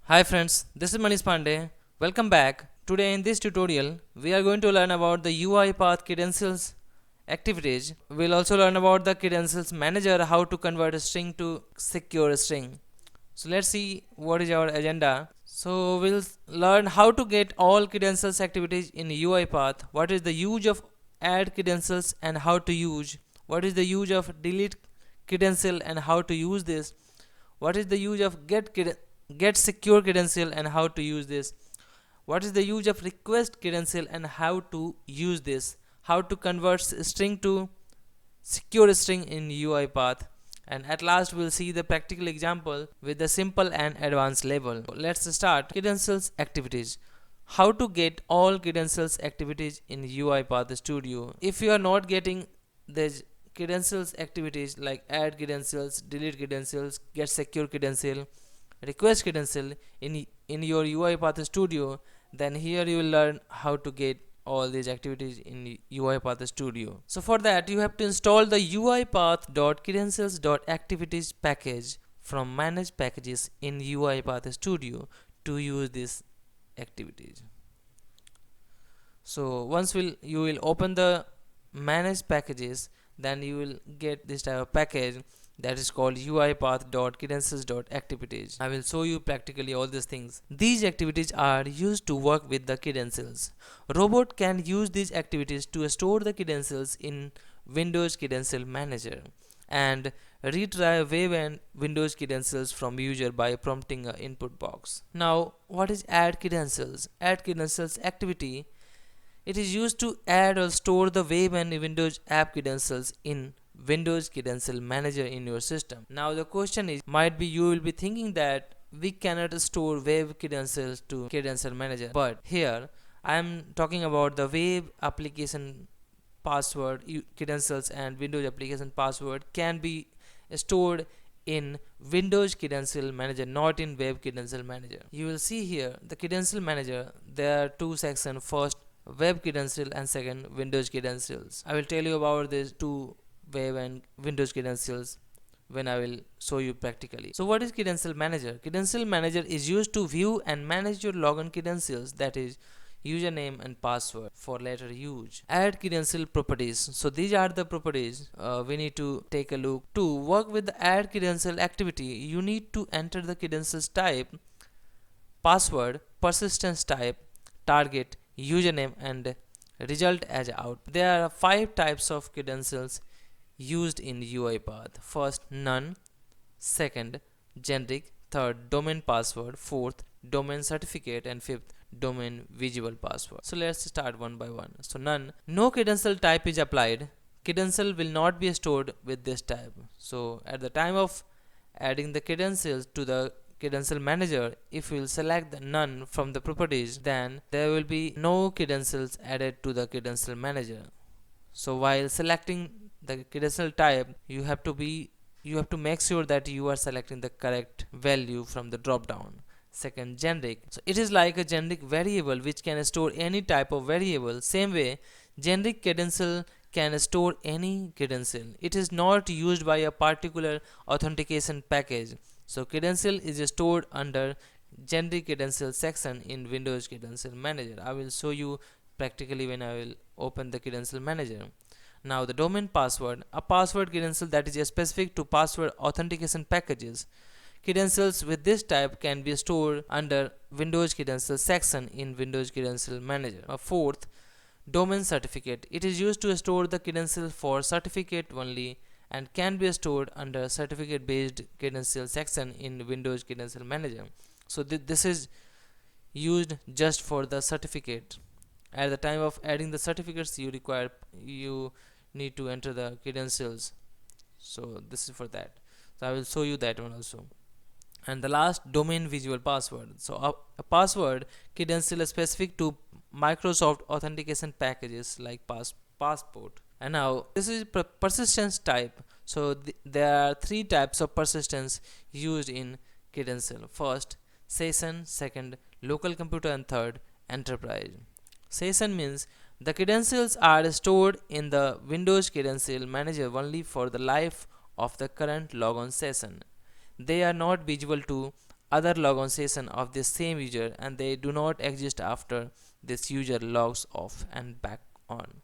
Hi friends, this is Manish Pandey. Welcome back. Today in this tutorial, we are going to learn about the UiPath Credentials Activities. We'll also learn about the Credentials Manager, how to convert a string to secure string. So let's see what is our agenda. So we'll learn how to get all credentials activities in UiPath, what is the use of add credentials and how to use, what is the use of delete credential and how to use this, what is the use of get secure credential and how to use this, what is the use of request credential and how to use this, how to convert string to secure string in UiPath, and at last we'll see the practical example with the simple and advanced level. Let's start. Credentials activities. How to get all credentials activities in UiPath Studio. If you are not getting the credentials activities like add credentials, delete credentials, get secure credential, request credential in your UiPath Studio, then here you will learn how to get all these activities in UiPath Studio. So for that you have to install the UiPath.Credentials.Activities package from manage packages in UiPath Studio to use these activities. So once you will open the manage packages, then you will get this type of package that is called UiPath.Credentials.Activities. I will show you practically all these things. These activities are used to work with the credentials. Robot can use these activities to store the credentials in Windows Credential Manager and retrieve web and Windows credentials from user by prompting an input box. Now, what is add credentials? Add credentials activity. It is used to add or store the web and Windows app credentials in Windows Credential Manager in your system. Now the question is, might be you will be thinking that we cannot store web credentials to Credential Manager, but here I am talking about the web application password credentials and Windows application password can be stored in Windows Credential Manager, not in Web Credential Manager. You will see here the Credential Manager, there are two sections. First, web credential and second, Windows credentials. I will tell you about these two web and Windows credentials when I will show you practically. So what is Credential Manager? Credential Manager is used to view and manage your login credentials, that is username and password for later use. Add credential properties. So these are the properties we need to take a look. To work with the add credential activity, you need to enter the credentials type, password, persistence type, target, username and result as out. There are 5 types of credentials used in UiPath. First, none. Second, generic. Third, domain password. Fourth, domain certificate. And fifth, domain visual password. So let's start one by one. So none. No credential type is applied. Credential will not be stored with this type. So at the time of adding the credentials to the Credential Manager, if we will select the none from the properties, then there will be no credentials added to the Credential Manager. So while selecting the credential type, you have to make sure that you are selecting the correct value from the drop down. Second, generic. So it is like a generic variable which can store any type of variable. Same way, generic credential can store any credential. It is not used by a particular authentication package. So credential is stored under generic credential section in Windows Credential Manager. I will show you practically when I will open the Credential Manager. Now the domain password, a password credential that is specific to password authentication packages. Credentials with this type can be stored under Windows Credential section in Windows Credential Manager. Fourth, domain certificate. It is used to store the credentials for certificate only and can be stored under certificate based credential section in Windows Credential Manager. So this is used just for the certificate. At the time of adding the certificates, you need to enter the credentials. So this is for that. So I will show you that one also. And the last, domain visual password. So a password credential is specific to Microsoft authentication packages like passport. And now this is persistence type. So there are 3 types of persistence used in credential. First, session. Second, local computer. And third, enterprise. Session means the credentials are stored in the Windows Credential Manager only for the life of the current logon session. They are not visible to other logon session of this same user, and they do not exist after this user logs off and back on.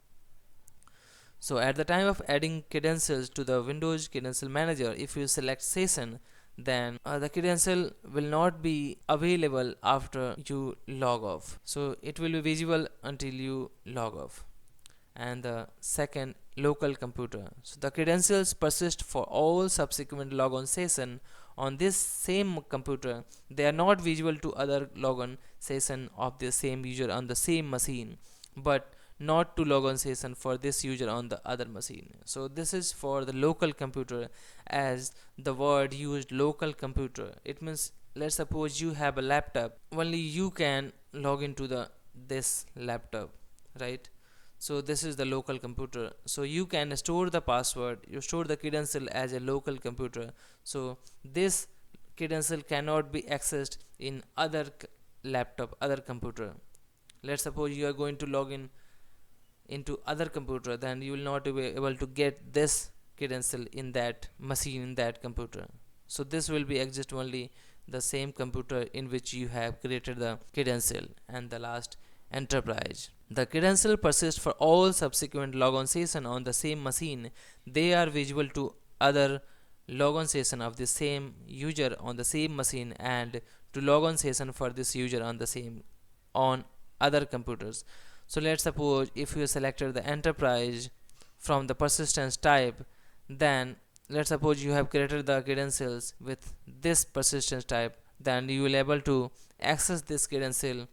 So at the time of adding credentials to the Windows Credential Manager, if you select session, then the credential will not be available after you log off. So it will be visible until you log off. And the second, local computer. So the credentials persist for all subsequent logon session on this same computer. They are not visible to other logon session of the same user on the same machine, but not to logon session for this user on the other machine. So this is for the local computer. As the word used local computer, it means, let's suppose you have a laptop, only you can log into this laptop, right? So this is the local computer. So you can store the password, you store the credential as a local computer. So this credential cannot be accessed in other laptop, other computer. Let's suppose you are going to log in into other computer, then you will not be able to get this credential in that machine, in that computer. So this will be exist only the same computer in which you have created the credential. And the last, enterprise. The credential persists for all subsequent logon session on the same machine. They are visible to other logon session of the same user on the same machine, and to logon session for this user on other computers. So let's suppose if you selected the enterprise from the persistence type, then let's suppose you have created the credentials with this persistence type, then you will able to access this credential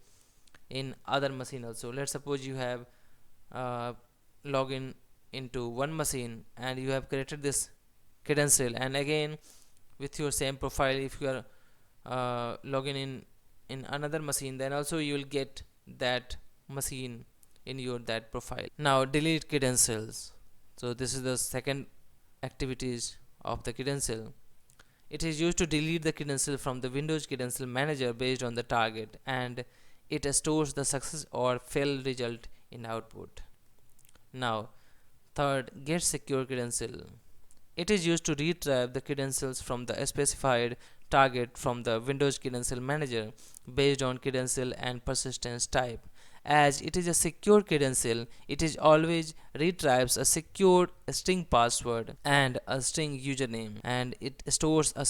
in other machine also. Let's suppose you have login into one machine and you have created this credential, and again with your same profile, if you are login in another machine, then also you will get that machine in your that profile. Now delete credentials. So this is the second activities of the credential. It is used to delete the credential from the Windows Credential Manager based on the target, and it stores the success or fail result in output. Now third, get secure credential. It is used to retrieve the credentials from the specified target from the Windows Credential Manager based on credential and persistence type. As it is a secure credential, it is always retrieves a secure string password and a string username, and it stores a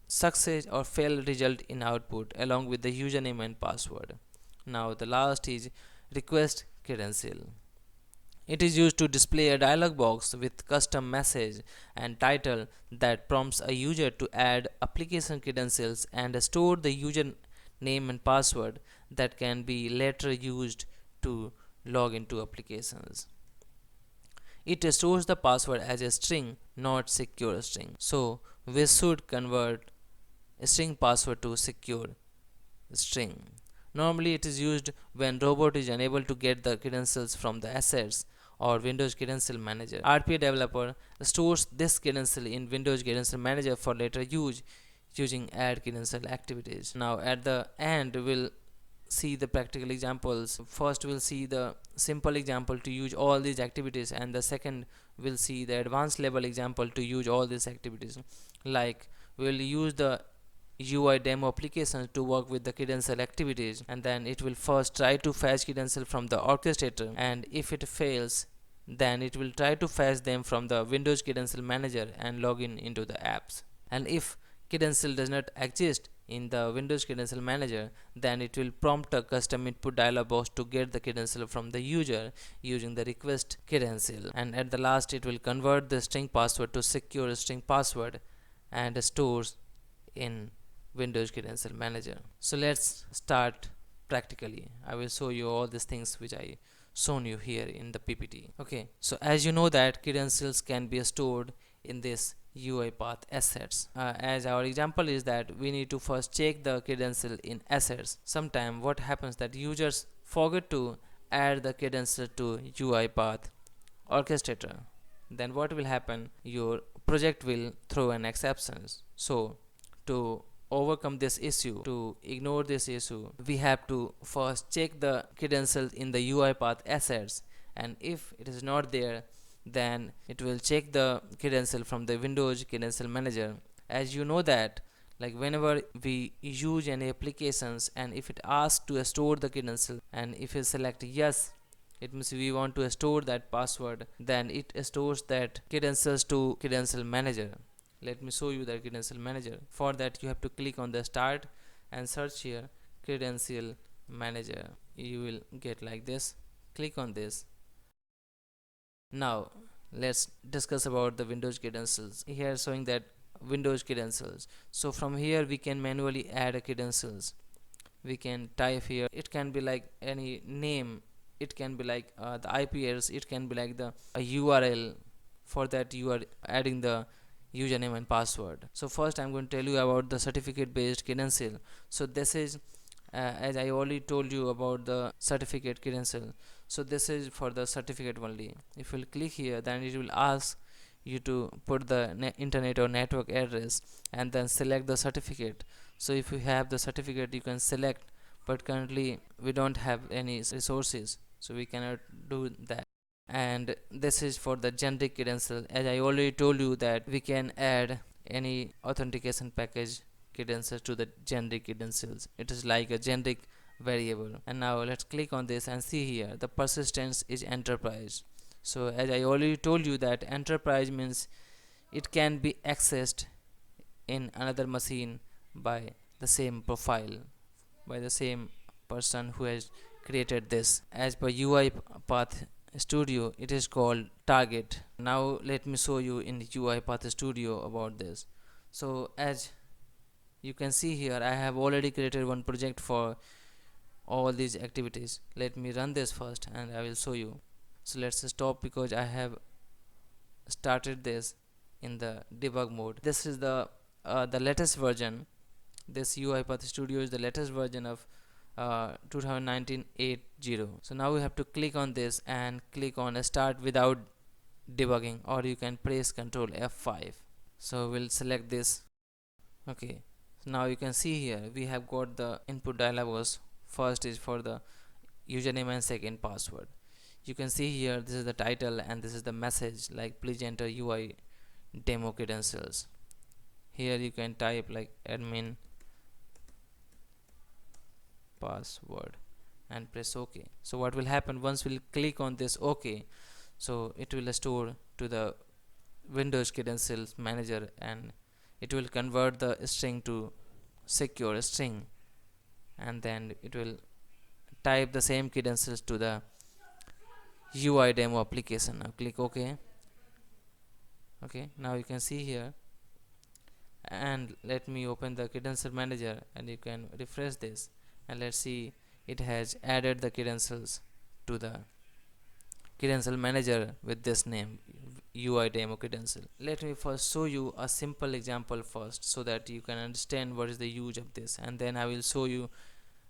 success or fail result in output along with the username and password. Now the last is request credential. It is used to display a dialog box with custom message and title that prompts a user to add application credentials and store the user name and password that can be later used to log into applications. It stores the password as a string, not secure string. So we should convert a string password to secure string. Normally it is used when robot is unable to get the credentials from the assets or Windows Credential Manager. RPA developer stores this credential in Windows Credential Manager for later use using Add Credential Activities. Now at the end we'll see the practical examples. First we'll see the simple example to use all these activities, and the second we'll see the advanced level example to use all these activities. Like we'll use the UI demo applications to work with the credential activities, and then it will first try to fetch credential from the orchestrator, and if it fails, then it will try to fetch them from the Windows Credential Manager and log in into the apps. And if credential does not exist in the Windows Credential Manager, then it will prompt a custom input dialog box to get the credential from the user using the request credential, and at the last it will convert the string password to secure string password and stores in Windows Credential Manager. So let's start practically. I will show you all these things which I shown you here in the PPT. Okay, so as you know that credentials can be stored in this UiPath assets. As our example is that we need to first check the credential in assets. Sometime what happens that users forget to add the credential to UiPath orchestrator. Then what will happen? Your project will throw an exception. So to overcome this issue, to ignore this issue, we have to first check the credentials in the UiPath assets, and if it is not there, then it will check the credential from the Windows Credential Manager. As you know that Like whenever we use any applications and if it asks to store the credential, and if you select yes, it means we want to store that password, then it stores that credentials to credential manager. Let me show you the credential manager. For that you have to click on the start and search here credential manager. You will get like this. Click on this. Now let's discuss about the Windows credentials. Here showing that Windows credentials. So from here we can manually add a credentials. We can type here, it can be like any name, it can be like the IP address, it can be like the a URL. For that you are adding the username and password. So first I'm going to tell you about the certificate based credential. So this is as I already told you about the certificate credential, so this is for the certificate only. If you'll click here, then it will ask you to put the internet or network address and then select the certificate. So if you have the certificate you can select, but currently we don't have any resources, so we cannot do that. And this is for the generic credential. As I already told you that we can add any authentication package credentials to the generic credentials. It is like a generic variable. And now let's click on this and see here the persistence is enterprise. So as I already told you that enterprise means it can be accessed in another machine by the same profile, by the same person who has created this. As per UiPath Studio, it is called target. Now let me show you in UiPath Studio about this. So as you can see here, I have already created one project for all these activities. Let me run this first and I will show you. So let's stop because I have started this in the debug mode. This is the latest version. This UiPath Studio is the latest version of 2019.8.0. So now we have to click on this and click on start without debugging, or you can press Ctrl F5. So we'll select this. Okay, so now you can see here we have got the input dialog box. First is for the username and second password. You can see here this is the title and this is the message like please enter UI demo credentials. Here you can type like admin password and press OK. So what will happen once we'll click on this OK, so it will store to the Windows Credentials Manager and it will convert the string to secure string, and then it will type the same credentials to the UI demo application. Now click OK. Okay, now you can see here, and let me open the credential manager and you can refresh this and let's see it has added the credentials to the credential manager with this name UI demo credential. Let me first show you a simple example first so that you can understand what is the use of this, and then I will show you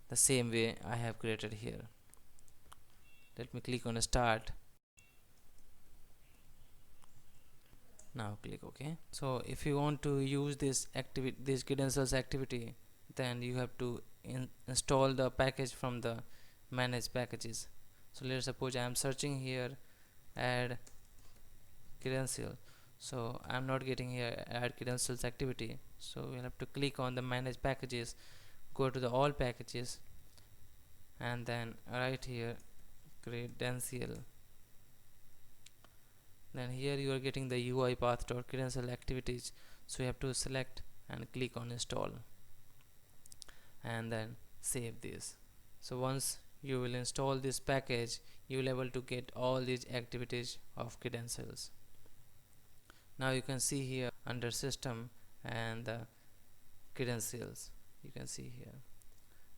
the same way I have created here. Let me click on start. Now click OK. So if you want to use this credentials activity, then you have to install the package from the manage packages. So let's suppose I am searching here add credential, so I'm not getting here add credentials activity, so we'll have to click on the manage packages, go to the all packages and then right here credential. Then here you are getting the UiPath.Credential Activities, so you have to select and click on install and then save this. So once you will install this package, you will able to get all these activities of credentials. Now you can see here under system and the credentials, you can see here,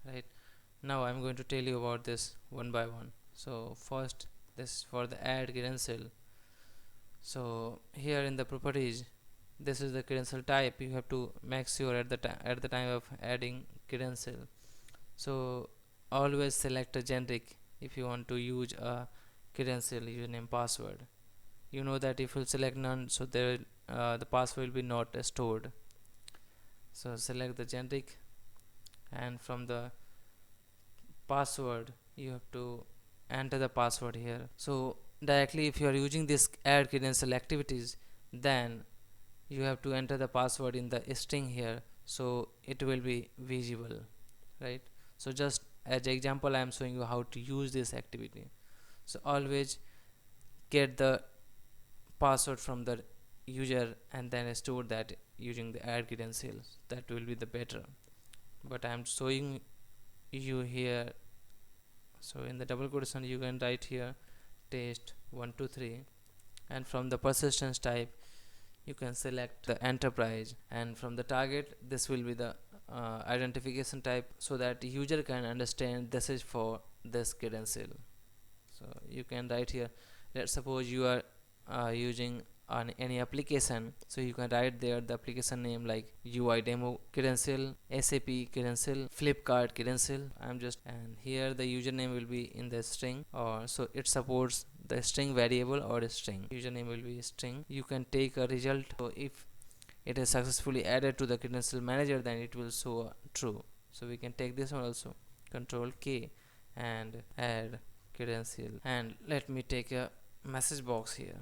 right? Now I'm going to tell you about this one by one. So first, this is for the add credential. So here in the properties, this is the credential type. You have to make sure at the time of adding credential, so always select a generic if you want to use a credential username password. You know that if you select none, so there the password will be not stored. So select the generic, and from the password you have to enter the password here. So directly if you are using this add credential activities, then you have to enter the password in the string here. so it will be visible, right? So just as example I am showing you how to use this activity. So always get the password from the user and then store that using the add credentials. That will be the better, but I am showing you here. So in the double quotation you can write here test 123, and from the persistence type you can select the enterprise, and from the target this will be the identification type, so that user can understand this is for this credential. So you can write here, let's suppose you are using on any application, so you can write there the application name like UI demo credential, SAP credential, Flipkart credential. I'm just, and here the username will be in the string, or so it supports the string variable or a string. Username will be string. You can take a result, so if it is successfully added to the credential manager then it will show true. So we can take this one also, control K and add credential, and let me take a message box here.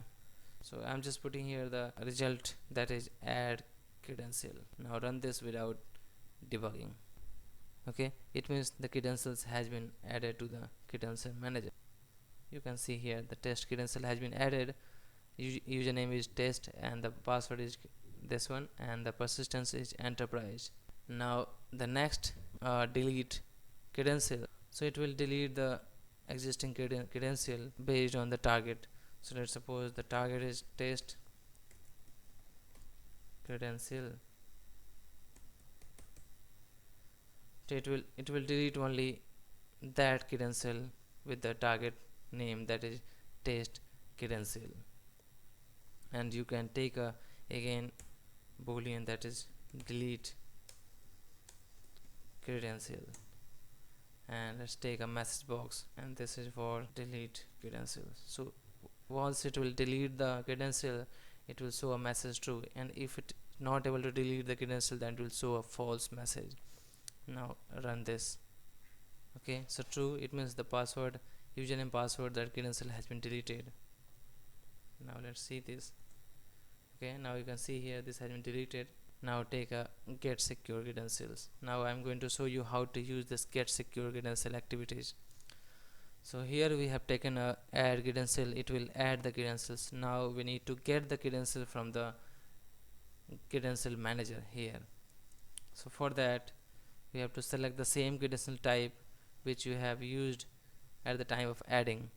So I'm just putting here the result, that is add credential. Now run this without debugging. Okay, it means the credentials has been added to the credential manager. You can see here the test credential has been added. Username is test and the password is this one, and the persistence is enterprise. Now the next delete credential, so it will delete the existing credential based on the target. So let's suppose the target is test credential. So it will delete only that credential with the target name, that is test credential. And you can take a again boolean, that is delete credential, and let's take a message box, and this is for delete credentials. So once it will delete the credential it will show a message true, and if it not able to delete the credential then it will show a false message. Now run this. Okay, so true, it means the password, username password, that credential has been deleted. Now let's see this. Okay, now you can see here this has been deleted. Now take a get secure credentials. Now I'm going to show you how to use this get secure credential activities. So here we have taken a add credential, it will add the credentials. Now we need to get the credential from the credential manager here. So for that we have to select the same credential type which you have used at the time of adding,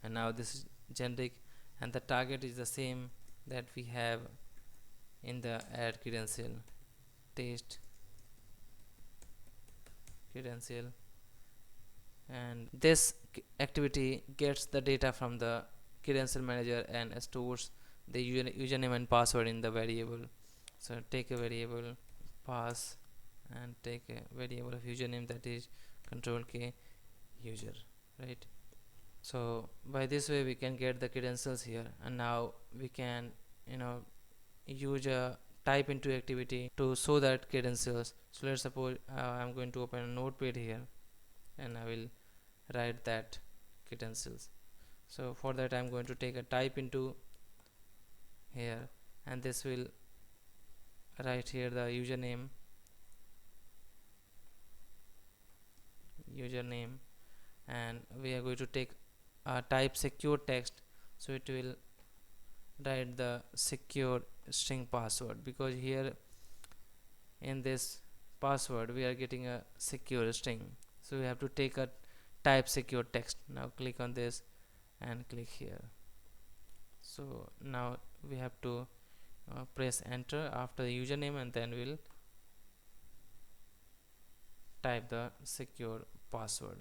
and now this is generic, and the target is the same that we have in the add credential, test credential, and this activity gets the data from the credential manager and stores the username and password in the variable. So take a variable pass and take a variable of username, that is control K user, right? So by this way we can get the credentials here, and now we can use a type into activity to show that credentials. So let's suppose I'm going to open a notepad here and I will write that credentials. So for that I'm going to take a type into here, and this will write here the username, and we are going to take a type secure text, so it will write the secure string password, because here in this password we are getting a secure string, so we have to take a type secure text. Now click on this and click here. So now we have to press enter after the username, and then we'll type the secure password.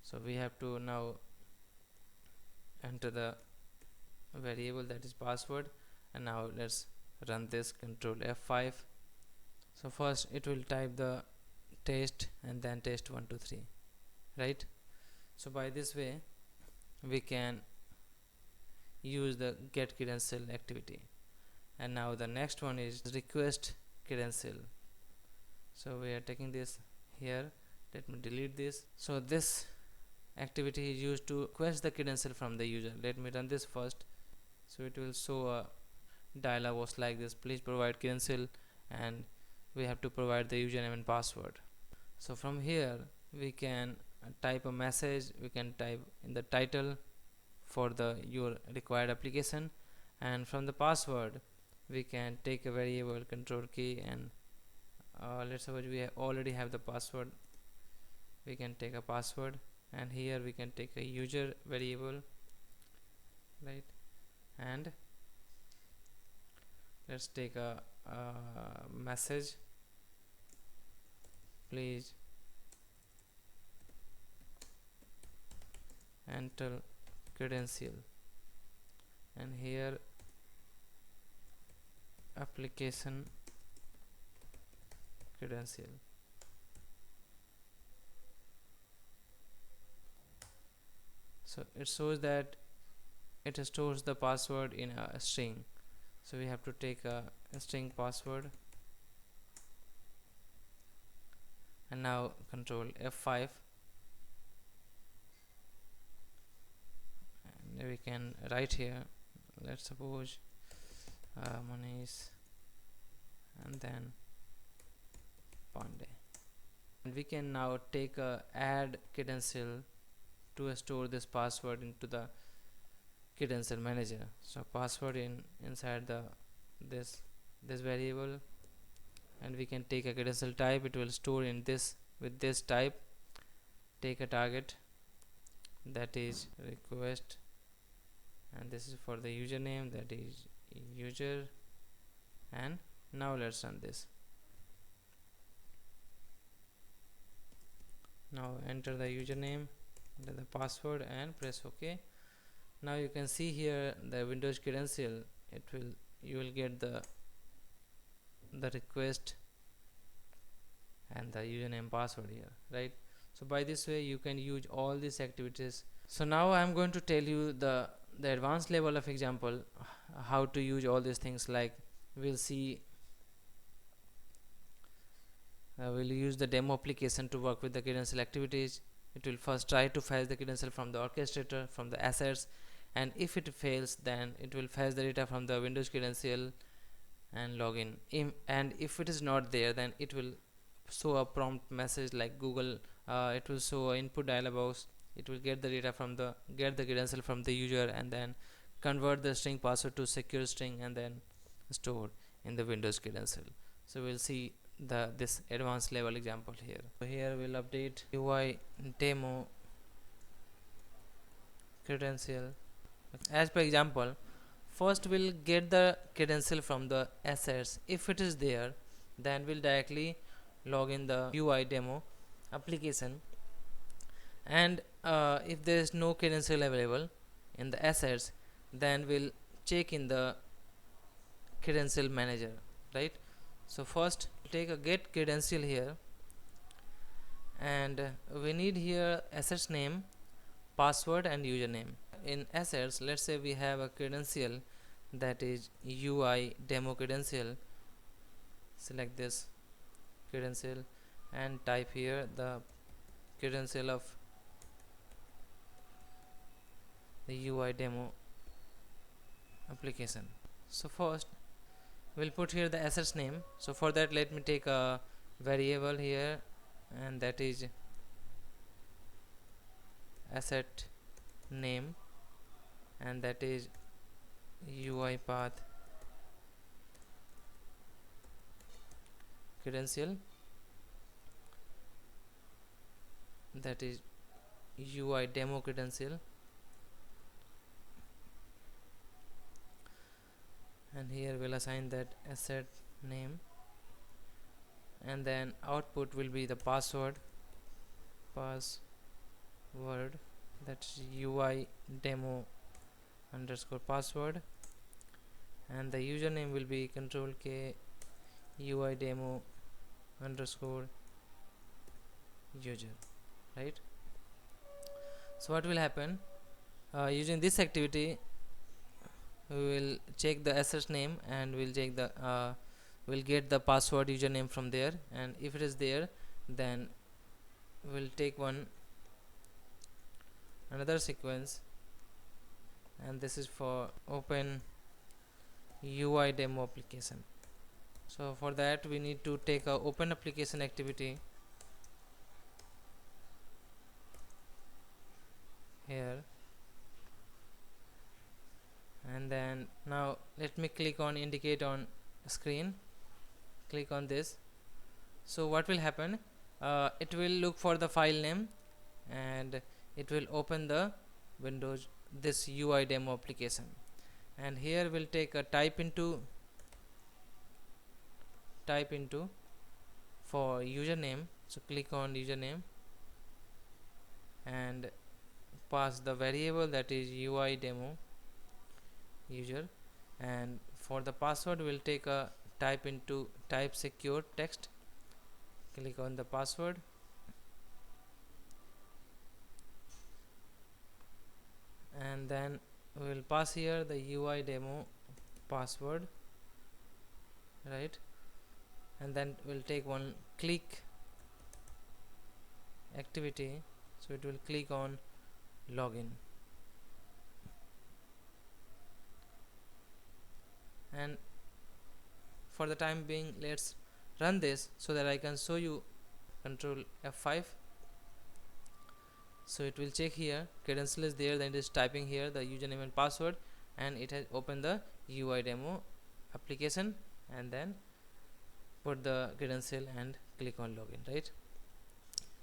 So we have to now enter the variable, that is password, and now let's run this, control F5. So first it will type the test and then test 1 2 3, right? So by this way we can use the get credential activity. And now the next one is request credential. So we are taking this here, let me delete this. So this activity is used to request the credential from the user. Let me run this first. So it will show a dialog box like this, please provide credential, and we have to provide the username and password. So from here we can type a message, we can type in the title for the your required application, and from the password we can take a variable control key, and let's suppose we already have the password, we can take a password, and here we can take a user variable, right? And let's take a message, please enter credential, and here application credential. So it shows that it stores the password in a string, so we have to take a string password, and now control F5, and we can write here, let's suppose Manish and then Pandey, and we can now take a add credential to store this password into the credential manager. So password inside the this variable, and we can take a credential type, it will store in this with this type, take a target that is request, and this is for the username, that is user, and now let's run this. Now enter the username, enter the password, and press OK. Now you can see here the Windows credential, you will get the request and the username password here, right? So by this way you can use all these activities. So now I am going to tell you the advanced level of example how to use all these things. Like we'll see we'll use the demo application to work with the credential activities. It will first try to fetch the credential from the orchestrator, from the assets, and if it fails, then it will fetch the data from the Windows credential and login. And if it is not there, then it will show a prompt message like Google. It will show an input dialog box. It will get the data from the credential from the user, and then convert the string password to secure string, and then store in the Windows credential. So we'll see this advanced level example here. So here we'll update UI demo credential. As per example, first we'll get the credential from the assets. If it is there, then we'll directly log in the UI demo application, and if there is no credential available in the assets, then we'll check in the credential manager, right? So first take a get credential here, and we need here assets name, password, and username. In assets, let's say we have a credential that is UI demo credential. Select this credential and type here the credential of the UI demo application. So first we'll put here the assets name. So for that, let me take a variable here, and that is asset name, and that is UiPath Credential, that is UI demo credential, and here we'll assign that asset name, and then output will be the password, that's UI demo underscore password, and the username will be control K UI demo underscore user, right? So what will happen, using this activity we will check the assets name, and we'll check the we'll get the password username from there, and if it is there, then we'll take another sequence, and this is for open UI demo application. So for that we need to take a open application activity here, and then now let me click on indicate on screen, click on this. So what will happen, it will look for the file name and it will open the Windows this UI demo application, and here we'll take a type into for username. So click on username and pass the variable that is UI demo user, and for the password we'll take a type secure text, click on the password, and then we'll pass here the UI demo password, right, and then we'll take one click activity, so it will click on login, and for the time being let's run this so that I can show you. Control F5, so it will check here, credential is there, then it is typing here the username and password, and it has opened the UI demo application, and then put the credential and click on login, right.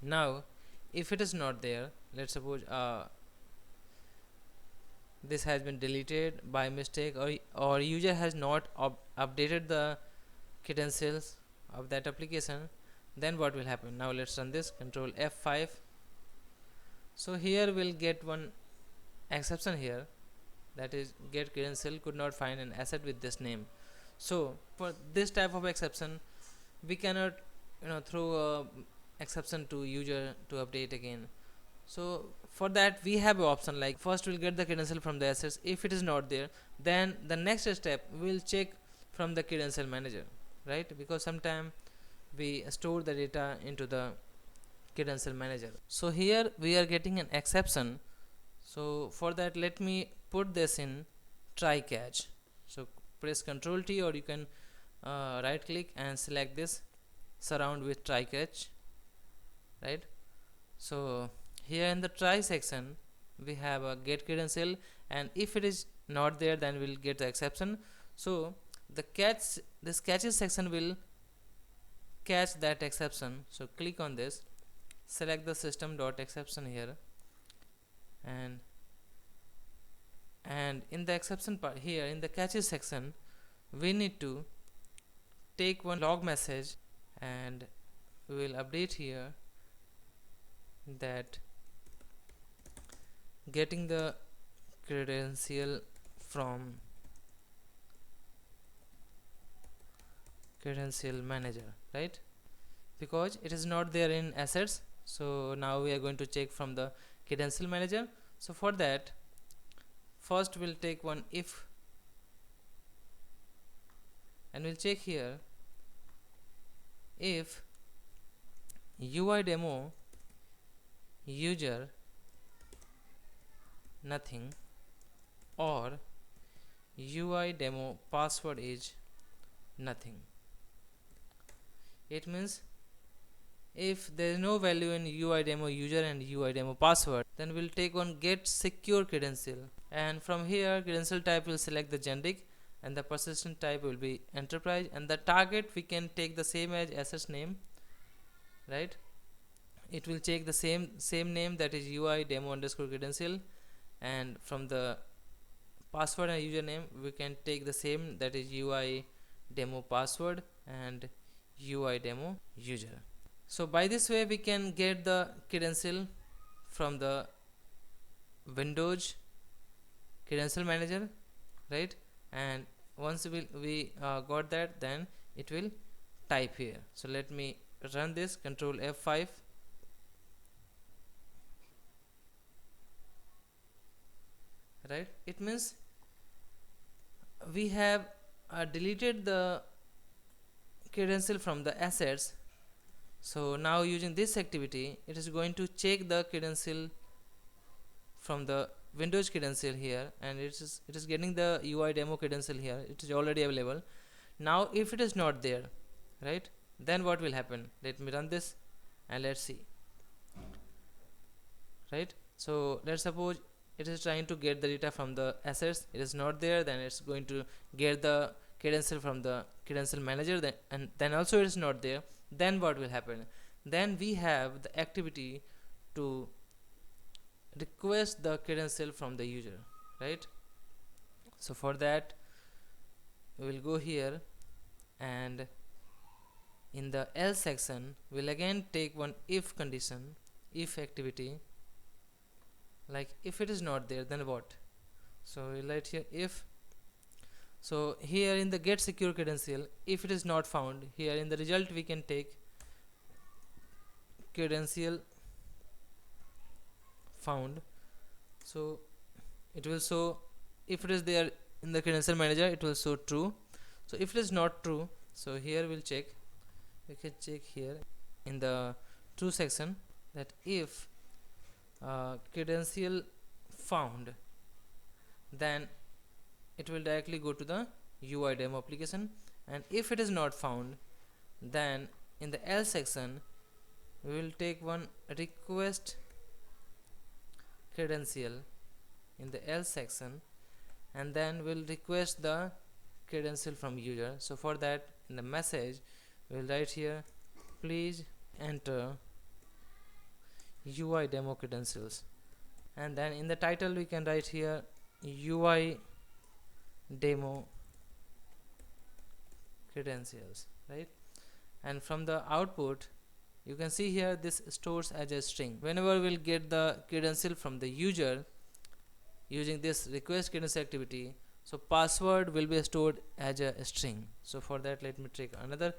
Now if it is not there, let's suppose this has been deleted by mistake, or user has not updated the credentials of that application, then what will happen? Now let's run this, control F5. So here we'll get one exception here, that is get credential could not find an asset with this name. So for this type of exception we cannot throw a exception to user to update again. So for that we have an option, like first we'll get the credential from the assets. If it is not there, then the next step we'll check from the credential manager, right, because sometimes we store the data into the credential manager. So here we are getting an exception, so for that let me put this in try catch. So press Ctrl T, or you can right click and select this surround with try catch, right. So here in the try section we have a get credential, and if it is not there then we'll get the exception. So the this catches section will catch that exception. So click on this, select the system.exception here, and in the exception part here in the catches section we need to take one log message, and we will update here that getting the credential from credential manager, right, because it is not there in assets. So now we are going to check from the credential manager. So for that first we'll take one if, and we'll check here if UI demo user nothing, or UI demo password is nothing. It means if there is no value in UI demo user and UI demo password, then we'll take on get secure credential, and from here credential type will select the generic, and the persistent type will be enterprise, and the target we can take the same as assets name, right. It will check the same name, that is UI demo underscore credential, and from the password and username we can take the same, that is UI demo password and UI demo user. So by this way we can get the credential from the Windows credential manager, right, and once we got that, then it will type here. So let me run this, control F5, right. It means we have deleted the credential from the assets. So now using this activity it is going to check the credential from the Windows credential here, and it is getting the UI demo credential here, it is already available. Now if it is not there, right, then what will happen? Let me run this and let's see, right? So let's suppose it is trying to get the data from the assets. It is not there, then it's going to get the credential from the credential manager, then and then also it is not there. Then what will happen? Then we have the activity to request the credential from the user, right? So for that we will go here, and in the else section we'll again take one if condition, if activity, like if it is not there, then what? So we'll write here if. So here in the get secure credential, if it is not found, here in the result we can take credential found. So it will show, if it is there in the credential manager, it will show true. So if it is not true, so here we'll check, we can check here in the true section that if credential found, then it will directly go to the UI demo application. And if it is not found, then in the else section we will take one request credential in the else section, and then we'll request the credential from user. So for that, in the message we'll write here, please enter UI demo credentials, and then in the title we can write here UI demo credentials, right? And from the output you can see here this stores as a string. Whenever we'll get the credential from the user using this request credential activity, so password will be stored as a string. So for that, let me take another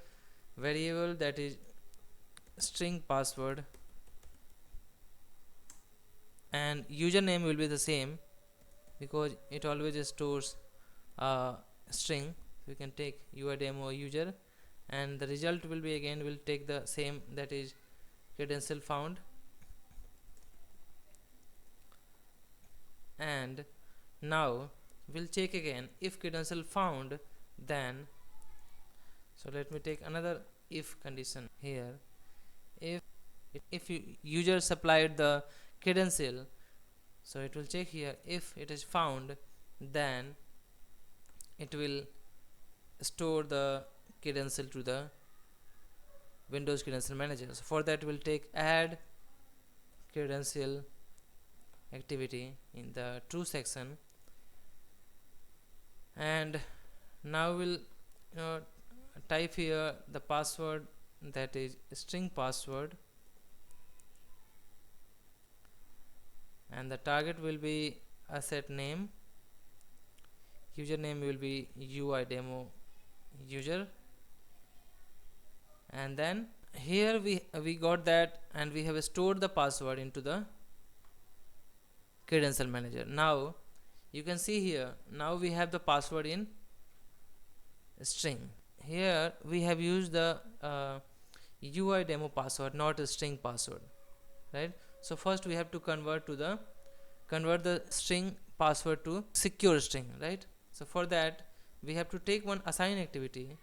variable, that is string password, and username will be the same because it always stores a string. So we can take UI demo user, and the result will be, again will take the same, that is credential found. And now we'll check again, if credential found, then, so let me take another if condition here. If user supplied the credential, so it will check here, if it is found, then it will store the credential to the Windows Credential Manager. So for that we'll take Add Credential Activity in the true section, and now we'll type here the password, that is string password, and the target will be asset name, username will be UI demo user, and then here we got that, and we have stored the password into the credential manager. Now you can see here, now we have the password in string. Here we have used the UI demo password, not a string password, right? So first we have to convert the string password to secure string, right? So for that we have to take one assign activity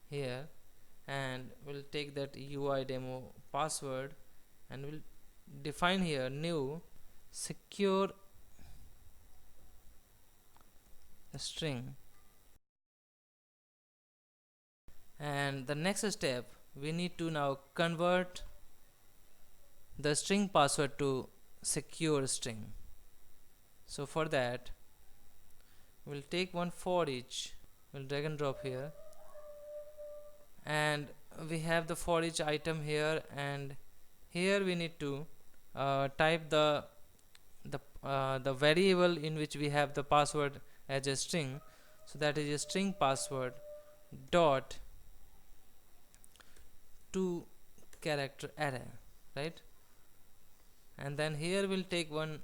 here, and we'll take that UI demo password, and we'll define here new secure string. And the next step, we need to now convert the string password to secure string. So for that we'll take one for each, we'll drag and drop here, and we have the for each item here, and here we need to type the variable in which we have the password as a string. So that is a string password dot 2 character array, right? And then here we'll take one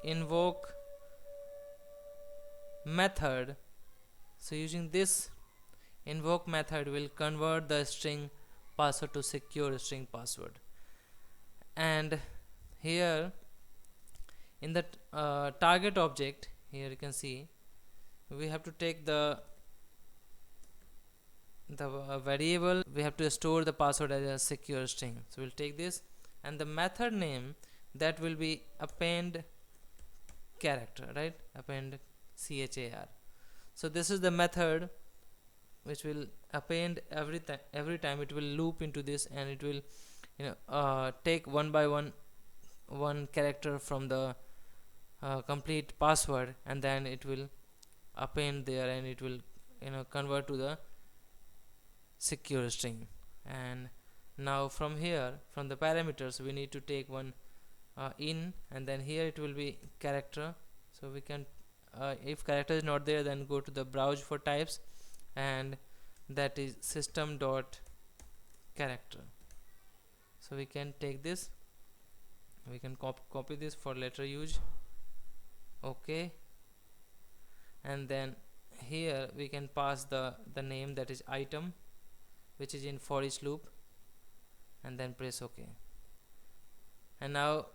invoke method. So using this invoke method will convert the string password to secure string password. And here in the target object, here you can see we have to take the the variable we have to store the password as a secure string. So we'll take this, and the method name, that will be append character, right? Append char. So this is the method which will append every time it will loop into this, and it will take one by one character from the complete password, and then it will append there, and it will convert to the secure string. And now from here, from the parameters, we need to take one in, and then here it will be character. So we can if character is not there, then go to the browse for types, and that is system dot character. So we can take this, we can copy this for later use. Okay, and then here we can pass the name, that is item, which is in for each loop, and then press OK. And now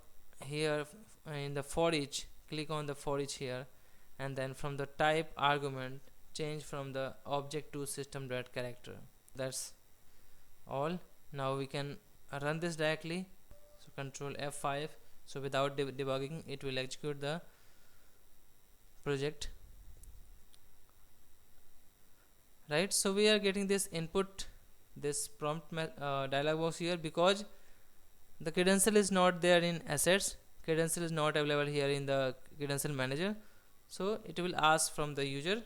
here in the for each, click on the for each here, and then from the type argument, change from the object to system dot character. That's all. Now we can run this directly. So control F5. So without debugging, it will execute the project, right? So we are getting this input, this prompt dialog box here, because the credential is not there in assets. Credential is not available here in the credential manager, so it will ask from the user.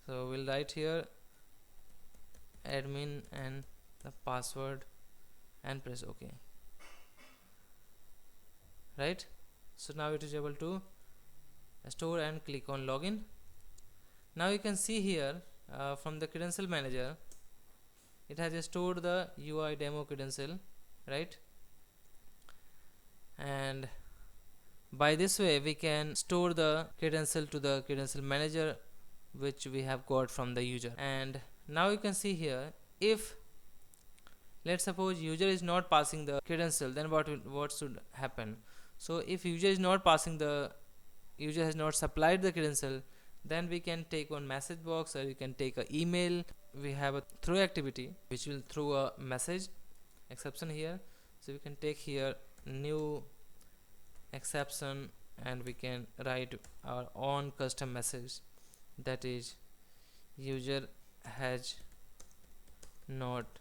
So we'll write here admin and the password, and press OK, right? So now it is able to store, and click on login. Now you can see here from the credential manager, it has stored the UI demo credential, right? And by this way we can store the credential to the credential manager, which we have got from the user. And now you can see here, if let's suppose user is not passing the credential, then what should happen? So if user is not passing the, user has not supplied the credential, then we can take one message box, or you can take an email. We have a throw activity which will throw a message exception here. So we can take here new exception, and we can write our own custom message, that is user has not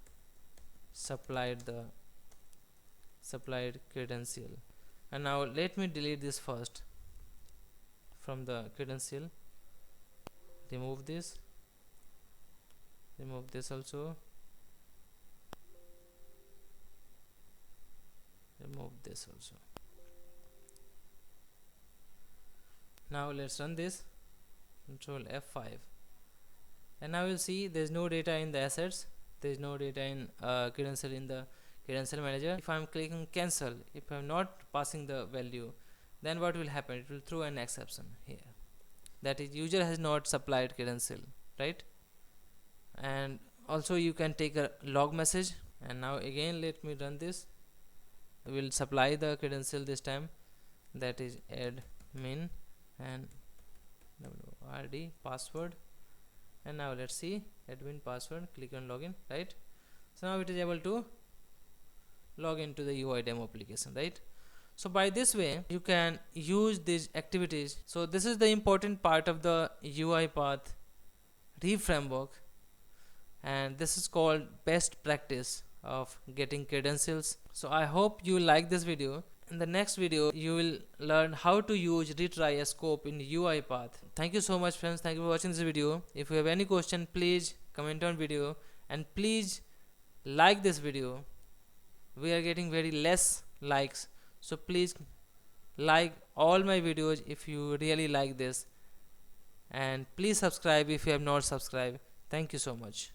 supplied the credential. And now let me delete this first from the credential. Remove this also, remove this also. Now let's run this, control F5, and now you'll see there's no data in the assets, there's no data in credential in the credential manager. If I'm clicking cancel, if I'm not passing the value, then what will happen? It will throw an exception here, that is user has not supplied credential, right? And also you can take a log message. And now again let me run this. We will supply the credential this time, that is admin and wrd password. And now let's see admin password, click on login, right? So now it is able to log into the UI demo application, right? So by this way you can use these activities. So this is the important part of the UiPath reframework, and this is called best practice of getting credentials. So I hope you like this video. In the next video you will learn how to use retry a scope in UiPath. Thank you so much friends, thank you for watching this video. If you have any question, please comment on video, and please like this video. We are getting very less likes, so please like all my videos if you really like this, and please subscribe if you have not subscribed. Thank you so much.